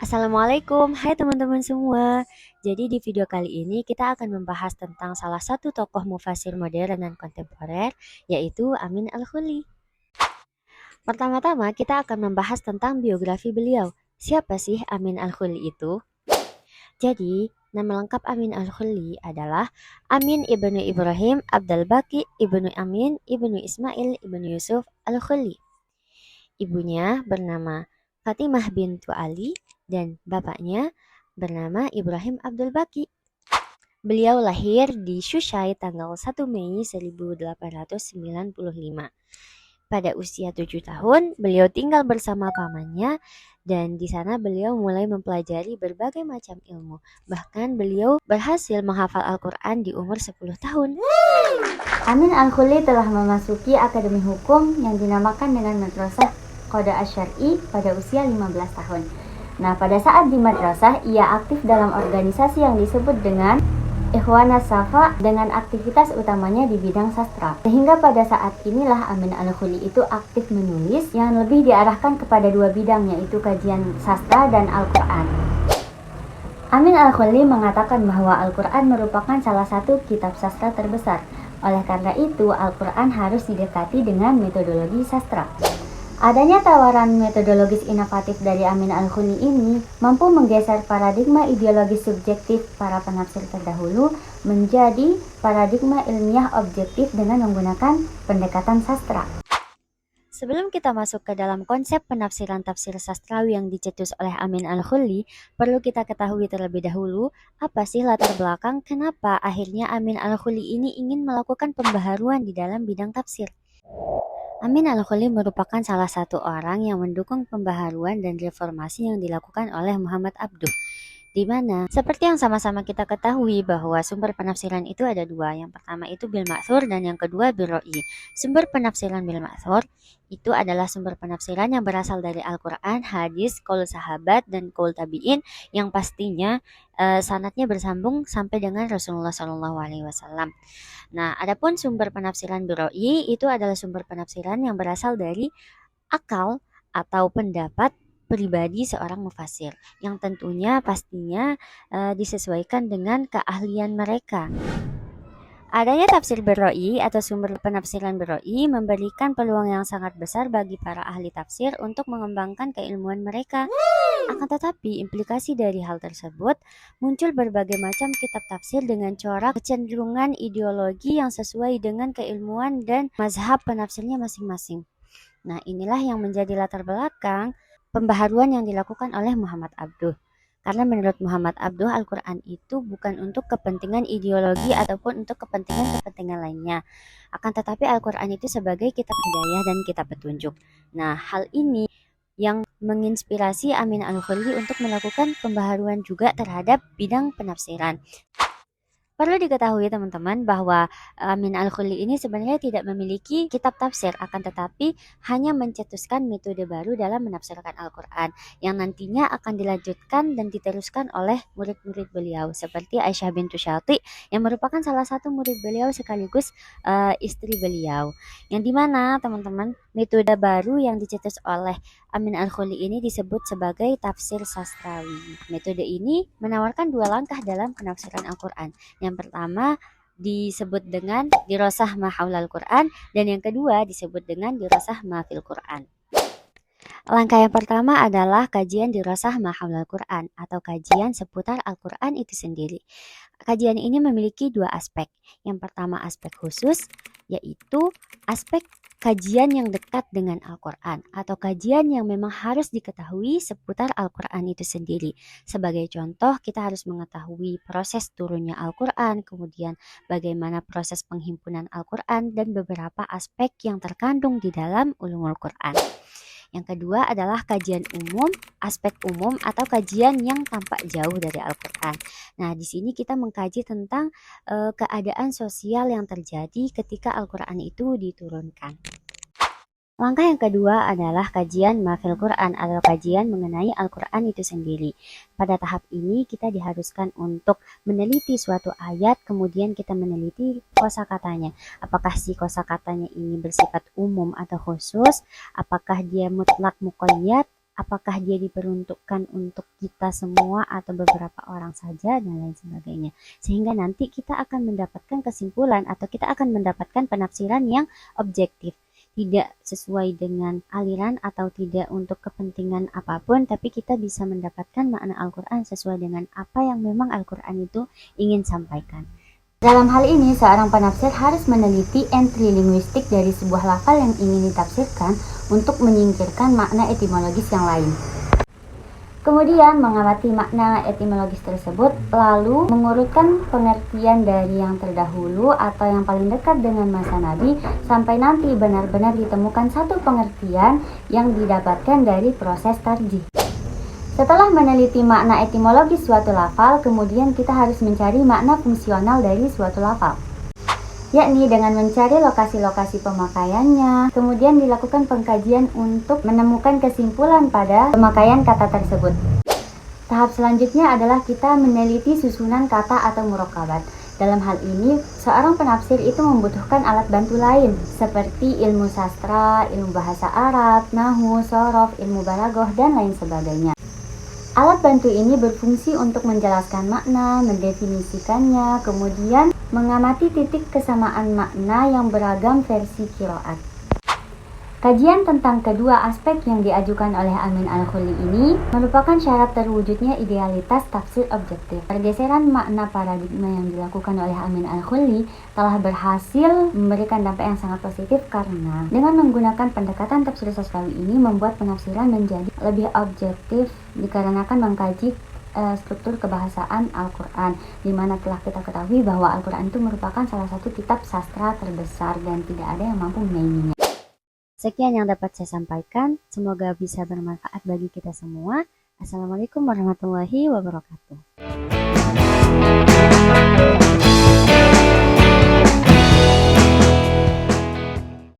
Assalamualaikum, hai teman-teman semua. Jadi di video kali ini kita akan membahas tentang salah satu tokoh mufasir modern dan kontemporer, yaitu Amin Al-Huli. Pertama-tama kita akan membahas tentang biografi beliau. Siapa sih Amin Al-Huli itu? Jadi, nama lengkap Amin Al-Huli adalah Amin ibnu Ibrahim Abdul Baqi ibnu Amin ibnu Ismail ibnu Yusuf Al-Huli. Ibunya bernama Fatimah bintu Ali dan bapaknya bernama Ibrahim Abdul Baqi. Beliau lahir di Shushay tanggal 1 Mei 1895. Pada usia 7 tahun, beliau tinggal bersama pamannya dan di sana beliau mulai mempelajari berbagai macam ilmu. Bahkan beliau berhasil menghafal Al-Quran di umur 10 tahun. Amin Al-Huli telah memasuki Akademi Hukum yang dinamakan dengan Madrasah Qada Asy-Syar'i pada usia 15 tahun. Nah, pada saat di madrasah, ia aktif dalam organisasi yang disebut dengan Ikhwanas Safa dengan aktivitas utamanya di bidang sastra. Sehingga pada saat inilah Amin Al-Huli itu aktif menulis yang lebih diarahkan kepada dua bidang, yaitu kajian sastra dan Al-Quran. Amin Al-Huli mengatakan bahwa Al-Quran merupakan salah satu kitab sastra terbesar. Oleh karena itu, Al-Quran harus didekati dengan metodologi sastra. Adanya tawaran metodologis inovatif dari Amin Al-Huli ini mampu menggeser paradigma ideologis subjektif para penafsir terdahulu menjadi paradigma ilmiah objektif dengan menggunakan pendekatan sastra. Sebelum kita masuk ke dalam konsep penafsiran tafsir sastrawi yang dicetus oleh Amin Al-Huli, perlu kita ketahui terlebih dahulu apa sih latar belakang kenapa akhirnya Amin Al-Huli ini ingin melakukan pembaharuan di dalam bidang tafsir. Amin Al-Huli merupakan salah satu orang yang mendukung pembaharuan dan reformasi yang dilakukan oleh Muhammad Abduh, di mana seperti yang sama-sama kita ketahui bahwa sumber penafsiran itu ada dua. Yang pertama itu bil ma'thur dan yang kedua bil ra'i. Sumber penafsiran bil ma'thur itu adalah sumber penafsiran yang berasal dari Al-Quran, hadis, qaul sahabat, dan qaul tabi'in yang pastinya sanadnya bersambung sampai dengan Rasulullah SAW. Nah, adapun sumber penafsiran bil ra'i itu adalah sumber penafsiran yang berasal dari akal atau pendapat pribadi seorang mufasir yang tentunya pastinya disesuaikan dengan keahlian mereka. Adanya tafsir berro'i atau sumber penafsiran berro'i memberikan peluang yang sangat besar bagi para ahli tafsir untuk mengembangkan keilmuan mereka. Akan tetapi, implikasi dari hal tersebut muncul berbagai macam kitab tafsir dengan corak kecenderungan ideologi yang sesuai dengan keilmuan dan mazhab penafsirnya masing-masing. Nah, inilah yang menjadi latar belakang pembaharuan yang dilakukan oleh Muhammad Abduh. Karena menurut Muhammad Abduh, Al-Quran itu bukan untuk kepentingan ideologi ataupun untuk kepentingan-kepentingan lainnya. Akan tetapi Al-Quran itu sebagai kitab hidayah dan kitab petunjuk. Nah, hal ini yang menginspirasi Amin Al-Huli untuk melakukan pembaharuan juga terhadap bidang penafsiran. Perlu diketahui teman-teman bahwa Amin Al-Huli ini sebenarnya tidak memiliki kitab tafsir, akan tetapi hanya mencetuskan metode baru dalam menafsirkan Al-Quran yang nantinya akan dilanjutkan dan diteruskan oleh murid-murid beliau seperti Aisyah bintu Syati yang merupakan salah satu murid beliau sekaligus istri beliau. Yang dimana teman-teman metode baru yang dicetus oleh Amin Al-Huli ini disebut sebagai tafsir sastrawi. Metode ini menawarkan dua langkah dalam penafsiran Al-Quran. Yang pertama disebut dengan dirasah ma haulal Quran dan yang kedua disebut dengan dirasah ma fil Quran. Langkah yang pertama adalah kajian dirasah ma haulal Quran atau kajian seputar Al-Quran itu sendiri. Kajian ini memiliki dua aspek. Yang pertama aspek khusus, yaitu aspek kajian yang dekat dengan Al-Quran atau kajian yang memang harus diketahui seputar Al-Quran itu sendiri. Sebagai contoh, kita harus mengetahui proses turunnya Al-Quran, kemudian bagaimana proses penghimpunan Al-Quran, dan beberapa aspek yang terkandung di dalam ulumul Quran. Yang kedua adalah kajian umum, aspek umum atau kajian yang tampak jauh dari Al-Quran. Nah, di sini kita mengkaji tentang keadaan sosial yang terjadi ketika Al-Quran itu diturunkan. Langkah yang kedua adalah kajian mafil Quran atau kajian mengenai Al-Quran itu sendiri. Pada tahap ini kita diharuskan untuk meneliti suatu ayat, kemudian kita meneliti kosakatanya. Apakah si kosakatanya ini bersifat umum atau khusus? Apakah dia mutlak muqayyad apakah dia diperuntukkan untuk kita semua atau beberapa orang saja, dan lain sebagainya. Sehingga nanti kita akan mendapatkan kesimpulan atau kita akan mendapatkan penafsiran yang objektif, tidak sesuai dengan aliran atau tidak untuk kepentingan apapun, tapi kita bisa mendapatkan makna Al-Quran sesuai dengan apa yang memang Al-Quran itu ingin sampaikan. Dalam hal ini, seorang penafsir harus meneliti entry linguistik dari sebuah lafal yang ingin ditafsirkan untuk menyingkirkan makna etimologis yang lain. Kemudian mengamati makna etimologis tersebut, lalu mengurutkan pengertian dari yang terdahulu atau yang paling dekat dengan masa Nabi sampai nanti benar-benar ditemukan satu pengertian yang didapatkan dari proses tarjih. Setelah meneliti makna etimologis suatu lafal, kemudian kita harus mencari makna fungsional dari suatu lafal, yakni dengan mencari lokasi-lokasi pemakaiannya, kemudian dilakukan pengkajian untuk menemukan kesimpulan pada pemakaian kata tersebut. Tahap selanjutnya adalah kita meneliti susunan kata atau murakabat. Dalam hal ini, seorang penafsir itu membutuhkan alat bantu lain, seperti ilmu sastra, ilmu bahasa Arab, nahwu, shorof, ilmu balaghah, dan lain sebagainya. Alat bantu ini berfungsi untuk menjelaskan makna, mendefinisikannya, kemudian mengamati titik kesamaan makna yang beragam versi qiraat. Kajian tentang kedua aspek yang diajukan oleh Amin Al-Khulli ini merupakan syarat terwujudnya idealitas tafsir objektif. Pergeseran makna paradigma yang dilakukan oleh Amin Al-Khulli telah berhasil memberikan dampak yang sangat positif karena dengan menggunakan pendekatan tafsir sastrawi ini membuat penafsiran menjadi lebih objektif dikarenakan mengkaji struktur kebahasaan Al-Quran, di mana telah kita ketahui bahwa Al-Quran itu merupakan salah satu kitab sastra terbesar dan tidak ada yang mampu menyainginya. Sekian yang dapat saya sampaikan, semoga bisa bermanfaat bagi kita semua. Assalamualaikum warahmatullahi wabarakatuh.